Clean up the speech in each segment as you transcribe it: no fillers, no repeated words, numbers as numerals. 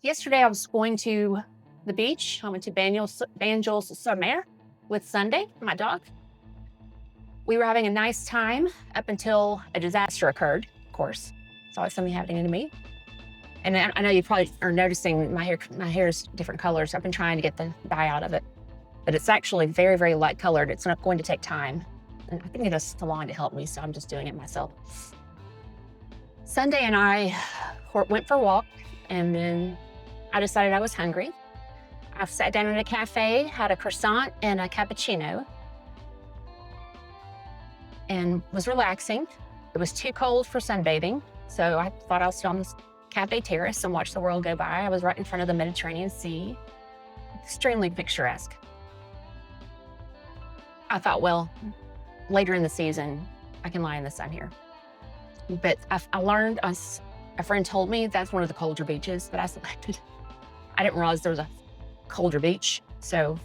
Yesterday I was going to the beach. I went to Banjul's sur Mer with Sunday, my dog. We were having a nice time up until a disaster occurred, of course. It's always something happening to me. And I know you probably are noticing my hair's different colors. I've been trying to get the dye out of it, but it's actually very, very light colored. It's not going to take time. And I think it has salon to help me, so I'm just doing it myself. Sunday and I went for a walk, and then I decided I was hungry. I sat down in a cafe, had a croissant and a cappuccino, and was relaxing. It was too cold for sunbathing, so I thought I'll sit on this cafe terrace and watch the world go by. I was right in front of the Mediterranean Sea, extremely picturesque. I thought, well, later in the season, I can lie in the sun here. But I learned, a friend told me that's one of the colder beaches that I selected. I didn't realize there was a colder beach, so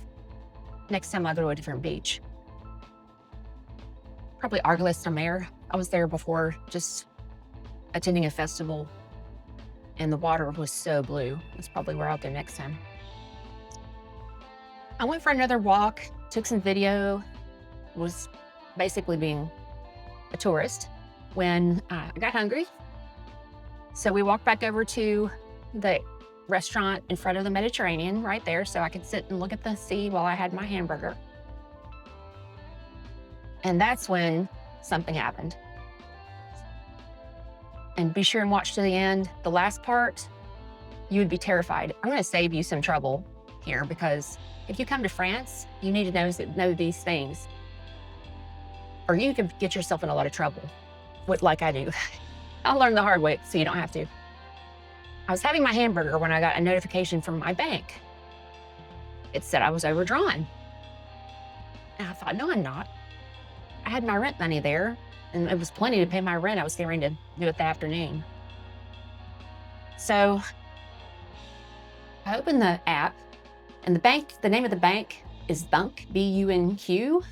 next time I go to a different beach. Probably Argelès Mer. I was there before, just attending a festival, and the water was so blue. That's probably where I'll go next time. I went for another walk, took some video, was basically being a tourist when I got hungry. So we walked back over to the restaurant in front of the Mediterranean right there so I could sit and look at the sea while I had my hamburger. And that's when something happened. And be sure and watch to the end. The last part, you would be terrified. I'm gonna save you some trouble here because if you come to France, you need to know these things, or you could get yourself in a lot of trouble, like I do. I'll learn the hard way so you don't have to. I was having my hamburger when I got a notification from my bank. It said I was overdrawn. And I thought, no, I'm not. I had my rent money there, and it was plenty to pay my rent. I was getting ready to do it that afternoon. So I opened the app, and the name of the bank is Bunk, B-U-N-Q.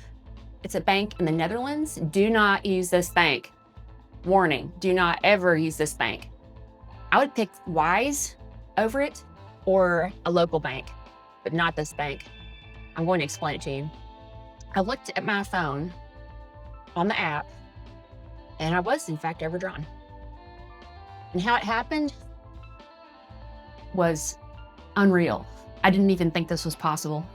It's a bank in the Netherlands. Do not use this bank. Warning, do not ever use this bank. I would pick Wise over it or a local bank, but not this bank. I'm going to explain it to you. I looked at my phone on the app, and I was in fact overdrawn. And how it happened was unreal. I didn't even think this was possible.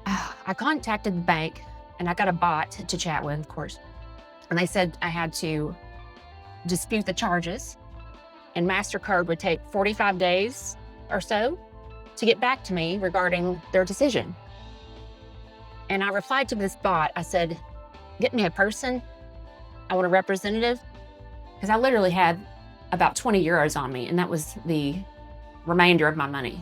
I contacted the bank, and I got a bot to chat with, of course. And they said I had to dispute the charges, and MasterCard would take 45 days or so to get back to me regarding their decision. And I replied to this bot. I said, get me a person. I want a representative, because I literally had about 20 euros on me, and that was the remainder of my money.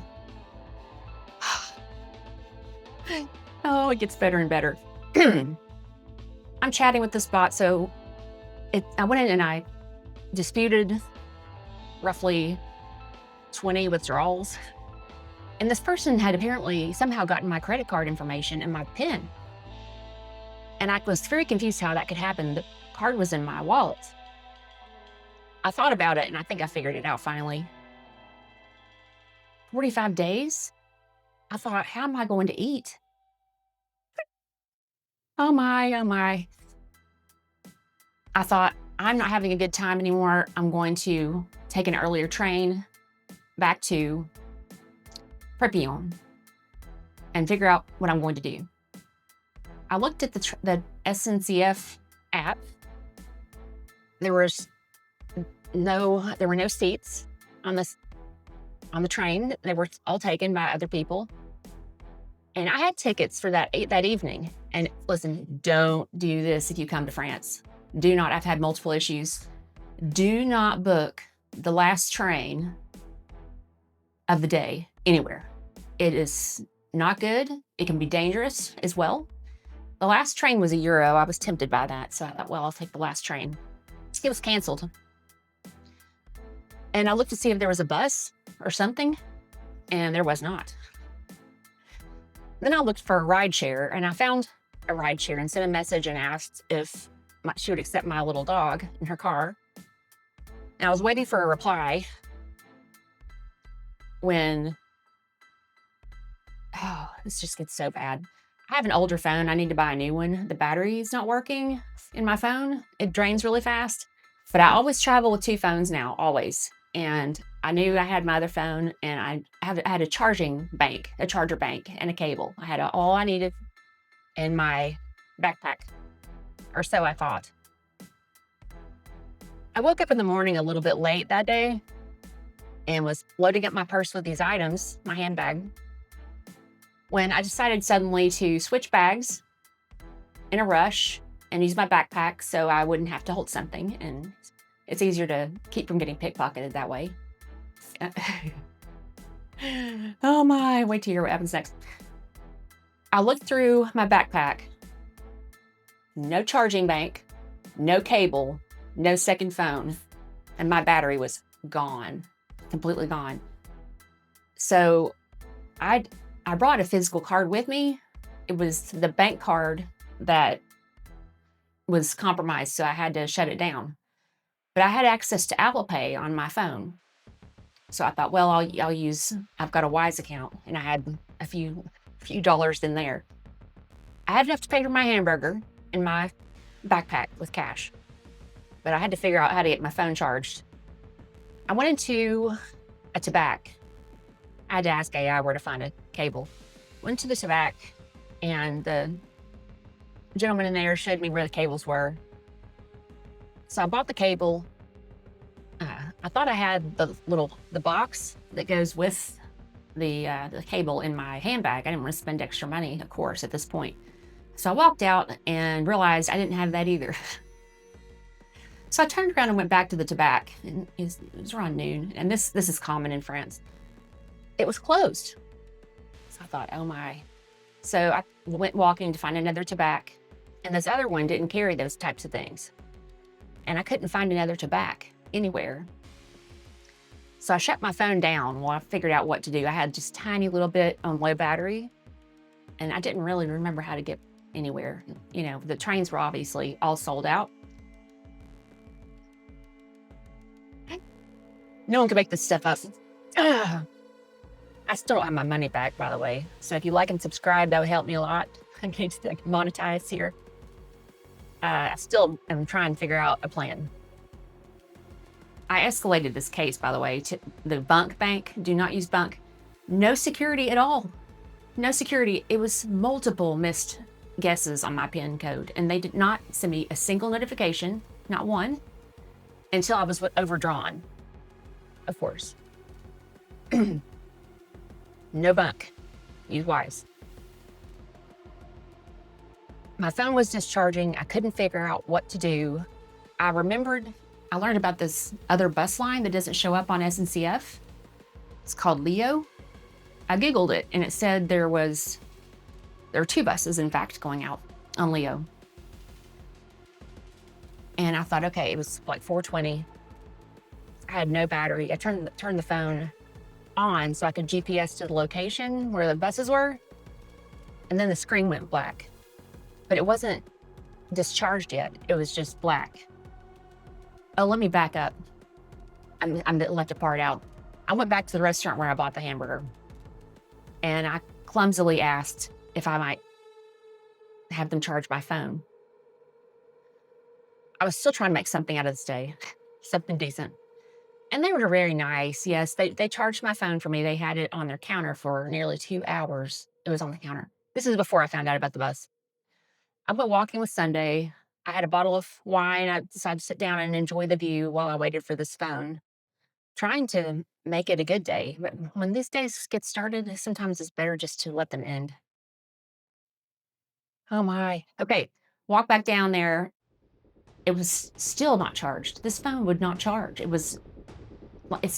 Oh, it gets better and better. I'm chatting with this bot, so I went in and I disputed roughly 20 withdrawals. And this person had apparently somehow gotten my credit card information and my PIN. And I was very confused how that could happen. The card was in my wallet. I thought about it, and I think I figured it out finally. 45 days? I thought, how am I going to eat? Oh my, oh my. I thought, I'm not having a good time anymore. I'm going to take an earlier train back to Perpignan and figure out what I'm going to do. I looked at the SNCF app. There were no seats on the train. They were all taken by other people. And I had tickets for that evening. And listen, don't do this if you come to France. Do not, I've had multiple issues. Do not book the last train of the day anywhere. It is not good. It can be dangerous as well. The last train was €1. I was tempted by that. So I thought, well, I'll take the last train. It was canceled. And I looked to see if there was a bus or something, and there was not. Then I looked for a ride share, and I found a ride share and sent a message and asked if she would accept my little dog in her car. And I was waiting for a reply, when, oh, this just gets so bad. I have an older phone. I need to buy a new one. The battery is not working in my phone. It drains really fast. But I always travel with 2 phones now, always. And I knew I had my other phone, and I had a charging bank, a charger bank, and a cable. I had all I needed in my backpack, or so I thought. I woke up in the morning a little bit late that day and was loading up my purse with these items, my handbag, when I decided suddenly to switch bags in a rush and use my backpack so I wouldn't have to hold something. And it's easier to keep from getting pickpocketed that way. Oh my, wait to hear what happens next. I looked through my backpack. No charging bank, no cable, no second phone, and my battery was gone, completely gone. So I brought a physical card with me. It was the bank card that was compromised, so I had to shut it down. But I had access to Apple Pay on my phone. So I thought, well, I've got a Wise account, and I had a few dollars in there. I had enough to pay for my hamburger in my backpack with cash, but I had to figure out how to get my phone charged. I went into a tobacco. I had to ask AI where to find a cable. Went to the tobacco, and the gentleman in there showed me where the cables were. So I bought the cable. I thought I had the box that goes with the cable in my handbag. I didn't want to spend extra money, of course, at this point. So I walked out and realized I didn't have that either. So I turned around and went back to the tobacco, and it was around noon. And this is common in France. It was closed. So I thought, oh my. So I went walking to find another tobacco, and this other one didn't carry those types of things. And I couldn't find another tobacco anywhere. So I shut my phone down while I figured out what to do. I had just a tiny little bit on low battery, and I didn't really remember how to get anywhere. You know, the trains were obviously all sold out. No one could make this stuff up. I still don't have my money back, by the way. So if you like and subscribe, that would help me a lot. I need to monetize here. I still am trying to figure out a plan. I escalated this case, by the way, to the Bunk Bank. Do not use Bunk. No security at all. No security. It was multiple missed guesses on my PIN code, and they did not send me a single notification, not one, until I was overdrawn, of course. No Bunk. Use Wise. My phone was discharging. I couldn't figure out what to do. I learned about this other bus line that doesn't show up on SNCF. It's called Leo. I Googled it, and it said there are 2 buses, in fact, going out on Leo. And I thought, okay, it was like 4:20. I had no battery. I turned the phone on so I could GPS to the location where the buses were, and then the screen went black. But it wasn't discharged yet. It was just black. Oh, let me back up. I left a part out. I went back to the restaurant where I bought the hamburger, and I clumsily asked if I might have them charge my phone. I was still trying to make something out of this day, something decent. And they were very nice. Yes, they charged my phone for me. They had it on their counter for nearly 2 hours. It was on the counter. This is before I found out about the bus. I went walking with Sunday. I had a bottle of wine. I decided to sit down and enjoy the view while I waited for this phone, trying to make it a good day. But when these days get started, sometimes it's better just to let them end. Oh my. Okay, walk back down there. It was still not charged. This phone would not charge. It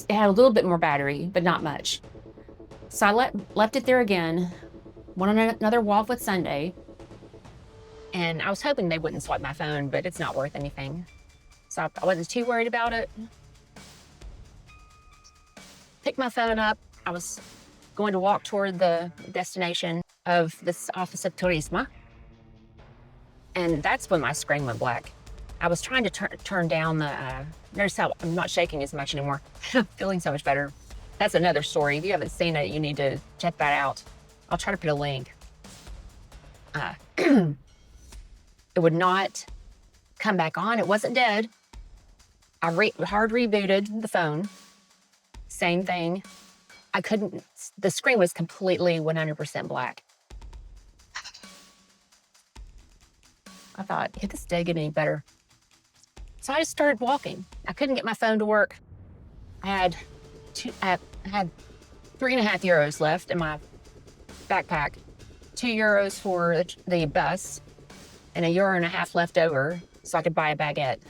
had a little bit more battery, but not much. So I left it there again, went on another walk with Sunday, and I was hoping they wouldn't swipe my phone, but it's not worth anything. So I wasn't too worried about it. Picked my phone up. I was going to walk toward the destination of this Office of Turismo, and that's when my screen went black. I was trying to turn down the, notice how I'm not shaking as much anymore. I'm feeling so much better. That's another story. If you haven't seen it, you need to check that out. I'll try to put a link. It would not come back on. It wasn't dead. I hard rebooted the phone. Same thing. I couldn't, the screen was completely 100% black. I thought, could this day get any better? So I just started walking. I couldn't get my phone to work. I had 3.5 euros left in my backpack, 2 euros for the bus, and €1.50 left over so I could buy a baguette.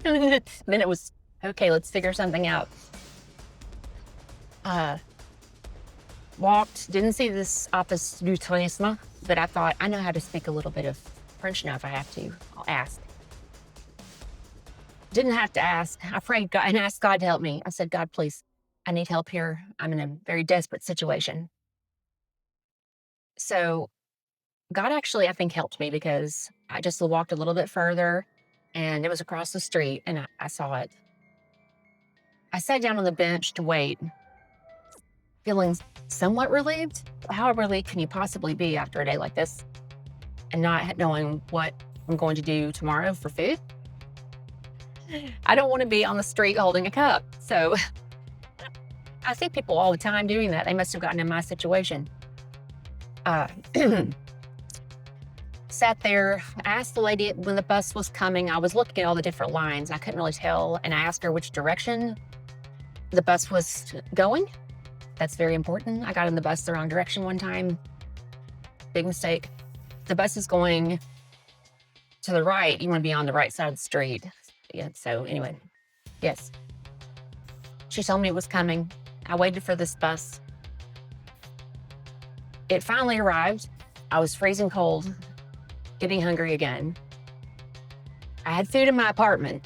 Then it was, okay, let's figure something out. Walked, didn't see this Office du Tourisme, but I thought, I know how to speak a little bit of French now if I have to. I'll ask. Didn't have to ask. I prayed God and asked God to help me. I said, God, please, I need help here. I'm in a very desperate situation. So God actually, I think, helped me because I just walked a little bit further and it was across the street and I saw it. I sat down on the bench to wait, feeling somewhat relieved. How relieved can you possibly be after a day like this and not knowing what I'm going to do tomorrow for food? I don't want to be on the street holding a cup. So I see people all the time doing that. They must have gotten in my situation. Sat there, asked the lady when the bus was coming. I was looking at all the different lines. And I couldn't really tell. And I asked her which direction the bus was going. That's very important. I got in the bus the wrong direction one time. Big mistake. The bus is going to the right. You want to be on the right side of the street. Yeah, so anyway, yes. She told me it was coming. I waited for this bus. It finally arrived. I was freezing cold, getting hungry again. I had food in my apartment,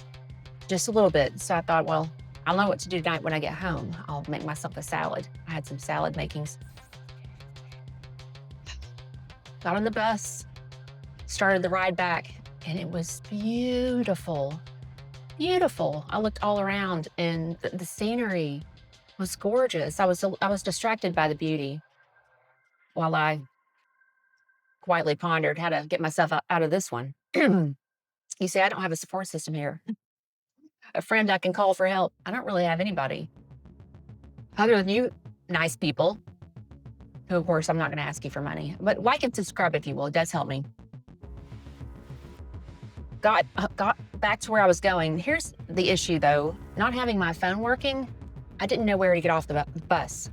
just a little bit. So I thought, well, I'll know what to do tonight when I get home. I'll make myself a salad. I had some salad makings. Got on the bus, started the ride back, and it was beautiful. Beautiful. I looked all around and the scenery was gorgeous. I was distracted by the beauty while I quietly pondered how to get myself out of this one. You see, I don't have a support system here. A friend I can call for help. I don't really have anybody other than you nice people who, of course, I'm not going to ask you for money. But like and subscribe if you will. It does help me. Got back to where I was going. Here's the issue, though. Not having my phone working, I didn't know where to get off the bus.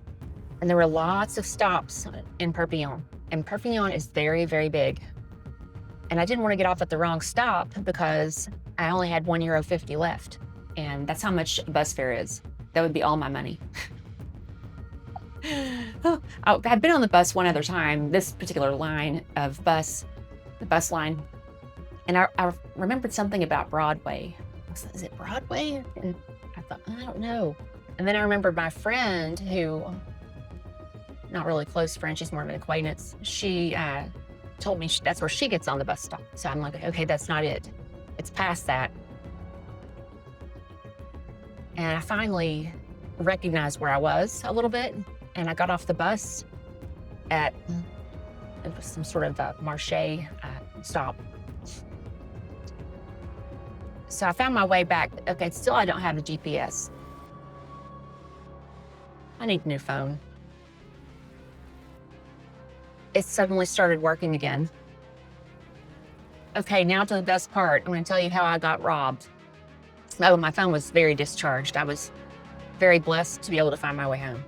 And there were lots of stops in Perpignan. And Perpignan is very, very big. And I didn't want to get off at the wrong stop because I only had €1.50 left. And that's how much bus fare is. That would be all my money. I've been on the bus one other time, this particular line of bus, the bus line. And I remembered something about Broadway. Is it Broadway? And I thought, I don't know. And then I remembered my friend who, not really close friend, she's more of an acquaintance. She told me that's where she gets on the bus stop. So I'm like, okay, that's not it. It's past that. And I finally recognized where I was a little bit. And I got off the bus at it was some sort of marché stop. So I found my way back. Okay, still I don't have a GPS. I need a new phone. It suddenly started working again. Okay, now to the best part. I'm going to tell you how I got robbed. Oh, my phone was very discharged. I was very blessed to be able to find my way home.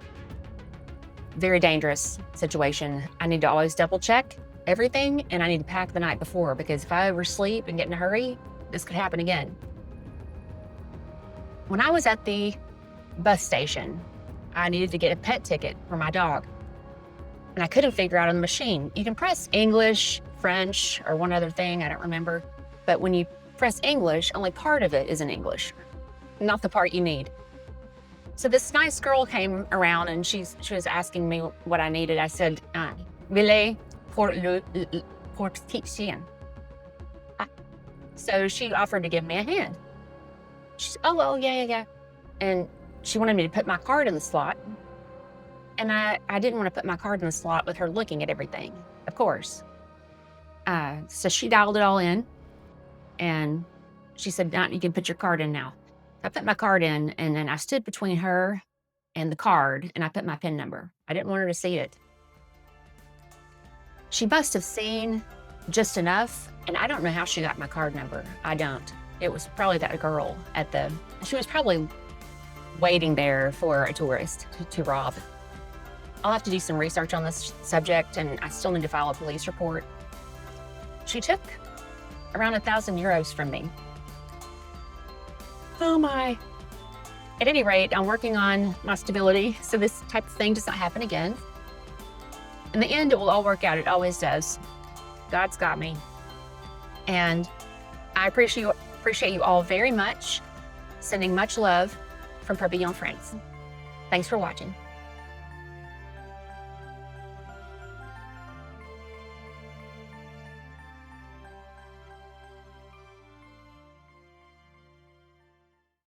Very dangerous situation. I need to always double check everything, and I need to pack the night before because if I oversleep and get in a hurry, this could happen again. When I was at the bus station, I needed to get a pet ticket for my dog. And I couldn't figure out on the machine. You can press English, French, or one other thing, I don't remember. But when you press English, only part of it is in English, not the part you need. So this nice girl came around and she was asking me what I needed. I said, "Billet pour petit chien." So she offered to give me a hand. She said, "Oh, well, yeah. And she wanted me to put my card in the slot. And I didn't want to put my card in the slot with her looking at everything, of course. So she dialed it all in, and she said, "Now you can put your card in now." I put my card in, and then I stood between her and the card, and I put my PIN number. I didn't want her to see it. She must have seen just enough, and I don't know how she got my card number. I don't. It was probably that girl she was probably waiting there for a tourist to rob. I'll have to do some research on this subject, and I still need to file a police report. She took around 1,000 euros from me. Oh my. At any rate, I'm working on my stability so this type of thing does not happen again. In the end, it will all work out. It always does. God's got me. And I appreciate you all very much. Sending much love from Perpignan, France. Thanks for watching.